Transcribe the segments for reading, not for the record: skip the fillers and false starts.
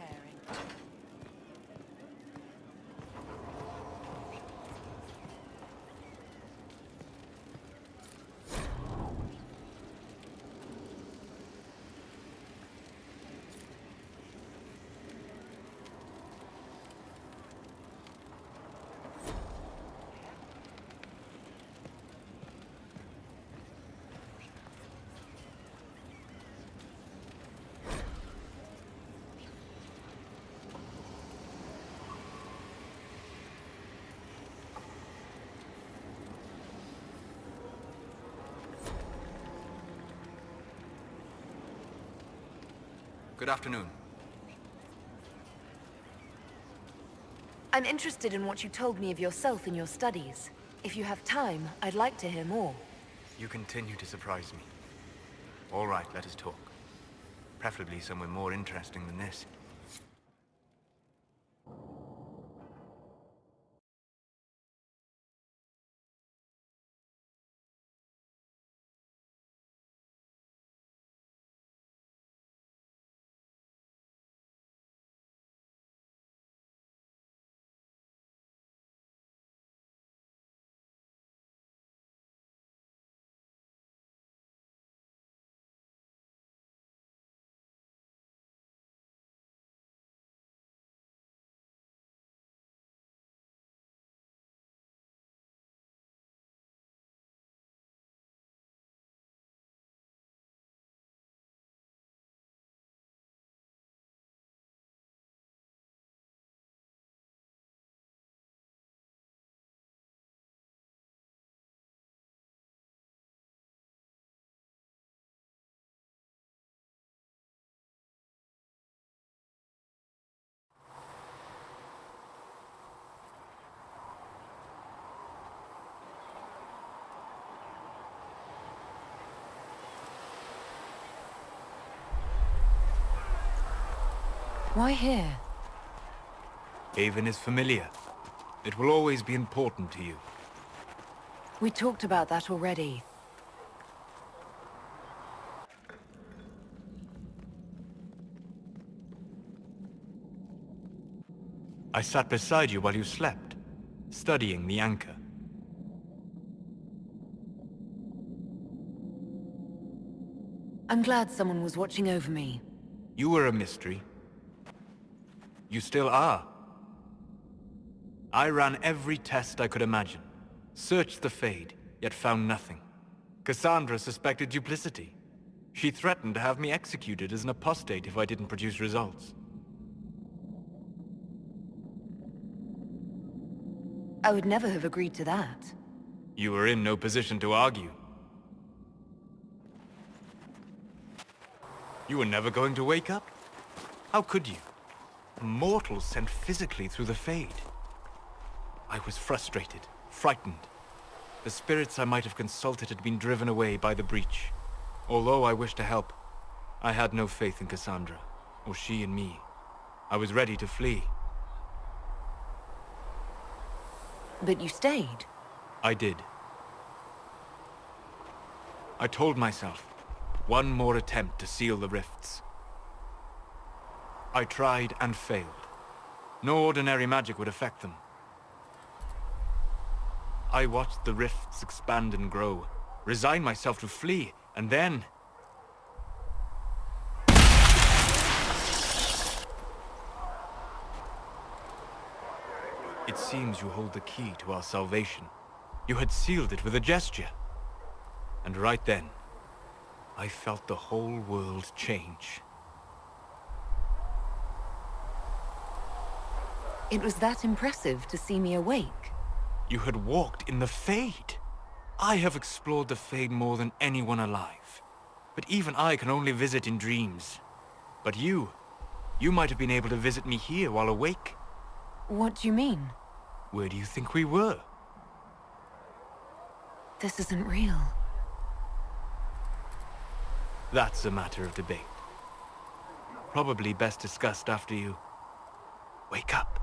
repairing. Good afternoon. I'm interested in what you told me of yourself in your studies. If you have time, I'd like to hear more. You continue to surprise me. All right, let us talk. Preferably somewhere more interesting than this. Why here? Haven is familiar. It will always be important to you. We talked about that already. I sat beside you while you slept, studying the anchor. I'm glad someone was watching over me. You were a mystery. You still are. I ran every test I could imagine. Searched the Fade, yet found nothing. Cassandra suspected duplicity. She threatened to have me executed as an apostate if I didn't produce results. I would never have agreed to that. You were in no position to argue. You were never going to wake up? How could you? A mortal sent physically through the Fade. I was frustrated, frightened. The spirits I might have consulted had been driven away by the breach. Although I wished to help, I had no faith in Cassandra, or she in me. I was ready to flee. But you stayed. I did. I told myself, one more attempt to seal the rifts. I tried and failed. No ordinary magic would affect them. I watched the rifts expand and grow, resigned myself to flee, and then... It seems you hold the key to our salvation. You had sealed it with a gesture. And right then, I felt the whole world change. It was that impressive to see me awake. You had walked in the Fade. I have explored the Fade more than anyone alive. But even I can only visit in dreams. But you might have been able to visit me here while awake. What do you mean? Where do you think we were? This isn't real. That's a matter of debate. Probably best discussed after you wake up.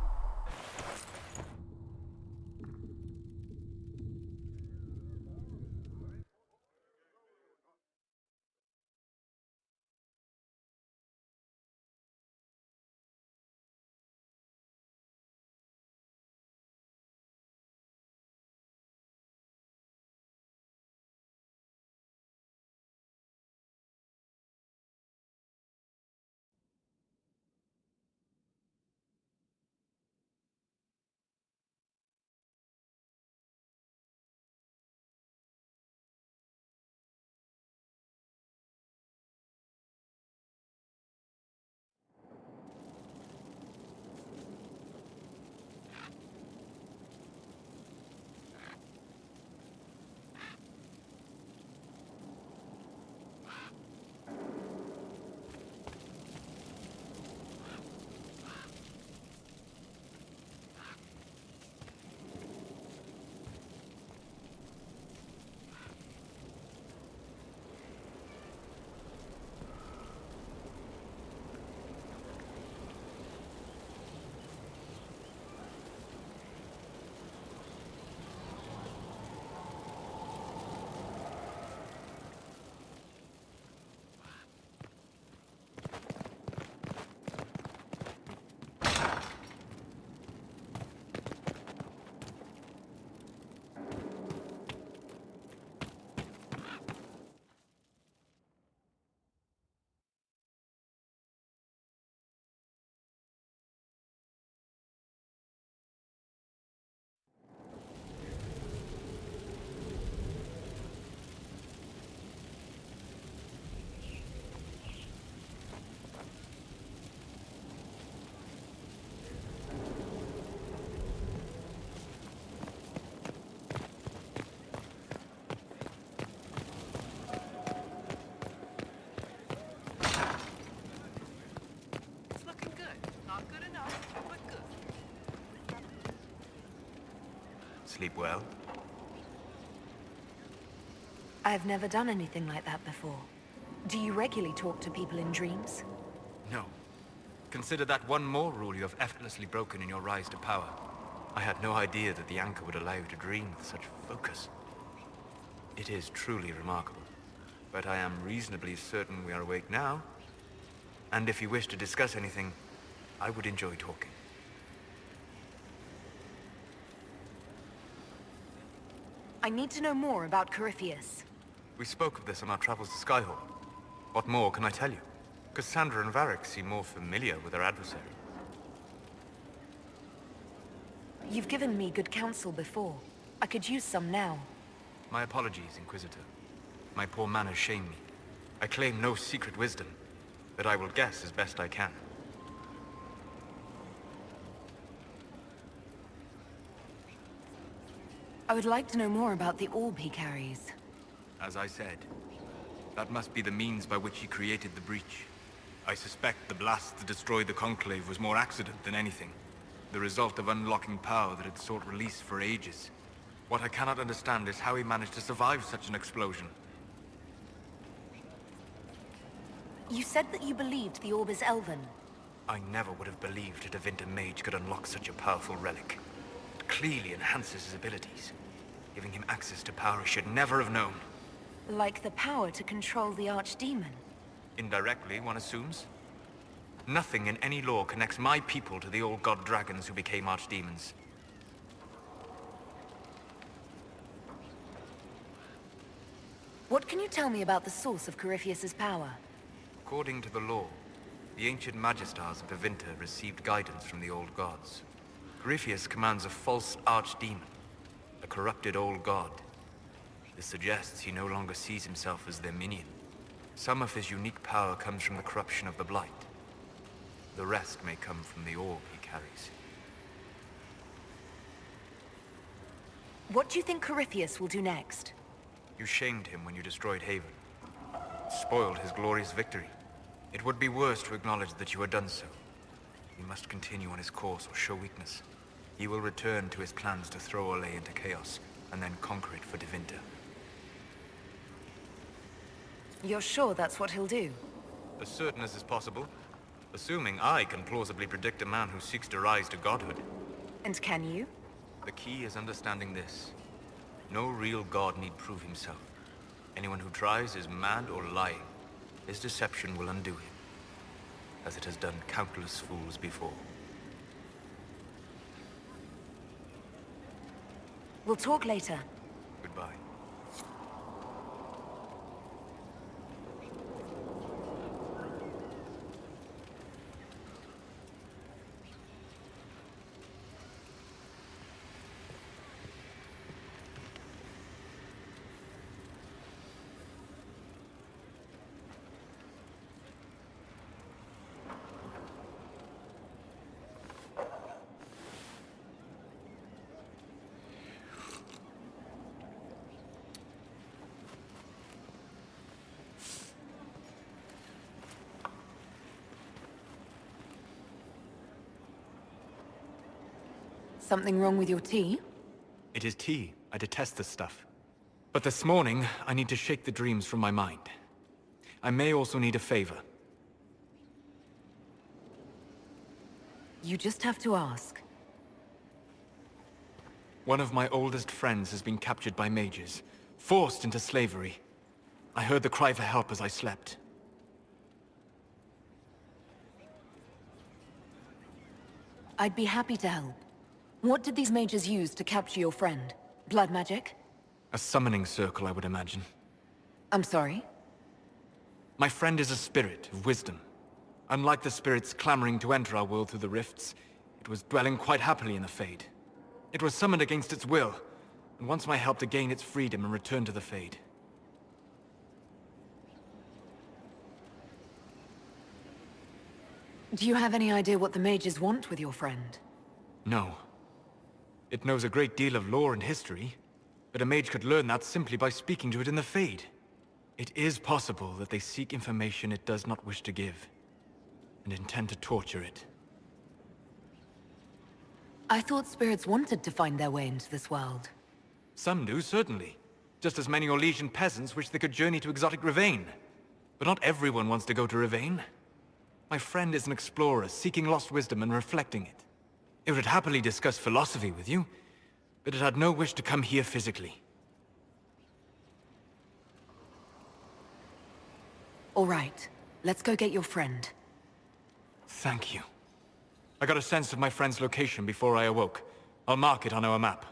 sleep well. I've never done anything like that before. Do you regularly talk to people in dreams? No. Consider that one more rule you have effortlessly broken in your rise to power. I had no idea that the anchor would allow you to dream with such focus. It is truly remarkable. But I am reasonably certain we are awake now. And if you wish to discuss anything, I would enjoy talking. I need to know more about Corypheus. We spoke of this on our travels to Skyhawk. What more can I tell you? Cassandra and Varric seem more familiar with their adversary. You've given me good counsel before. I could use some now. My apologies, Inquisitor. My poor manners shame me. I claim no secret wisdom, but I will guess as best I can. I would like to know more about the orb he carries. As I said, that must be the means by which he created the breach. I suspect the blast that destroyed the Conclave was more accident than anything. The result of unlocking power that had sought release for ages. What I cannot understand is how he managed to survive such an explosion. You said that you believed the orb is elven. I never would have believed a Devinter mage could unlock such a powerful relic. It clearly enhances his abilities, giving him access to power he should never have known. Like the power to control the Archdemon. Indirectly, one assumes. Nothing in any law connects my people to the old god dragons who became archdemons. What can you tell me about the source of Corypheus's power? According to the law, the ancient Magistars of Devinter received guidance from the old gods. Corypheus commands a false archdemon, a corrupted old god. This suggests he no longer sees himself as their minion. Some of his unique power comes from the corruption of the Blight. The rest may come from the orb he carries. What do you think Corypheus will do next? You shamed him when you destroyed Haven. Spoiled his glorious victory. It would be worse to acknowledge that you had done so. He must continue on his course or show weakness. He will return to his plans to throw Olay into chaos, and then conquer it for Devinter. You're sure that's what he'll do? As certain as is possible. Assuming I can plausibly predict a man who seeks to rise to godhood. And can you? The key is understanding this. No real god need prove himself. Anyone who tries is mad or lying. His deception will undo him, as it has done countless fools before. We'll talk later. Goodbye. Something wrong with your tea? It is tea. I detest this stuff. But this morning, I need to shake the dreams from my mind. I may also need a favor. You just have to ask. One of my oldest friends has been captured by mages, forced into slavery. I heard the cry for help as I slept. I'd be happy to help. What did these mages use to capture your friend? Blood magic? A summoning circle, I would imagine. I'm sorry? My friend is a spirit of wisdom. Unlike the spirits clamoring to enter our world through the rifts, it was dwelling quite happily in the Fade. It was summoned against its will, and wants my help to gain its freedom and return to the Fade. Do you have any idea what the mages want with your friend? No. It knows a great deal of lore and history, but a mage could learn that simply by speaking to it in the Fade. It is possible that they seek information it does not wish to give, and intend to torture it. I thought spirits wanted to find their way into this world. Some do, certainly. Just as many Orlesian peasants wish they could journey to exotic Ravane. But not everyone wants to go to Ravane. My friend is an explorer, seeking lost wisdom and reflecting it. It would happily discuss philosophy with you, but it had no wish to come here physically. All right, let's go get your friend. Thank you. I got a sense of my friend's location before I awoke. I'll mark it on our map.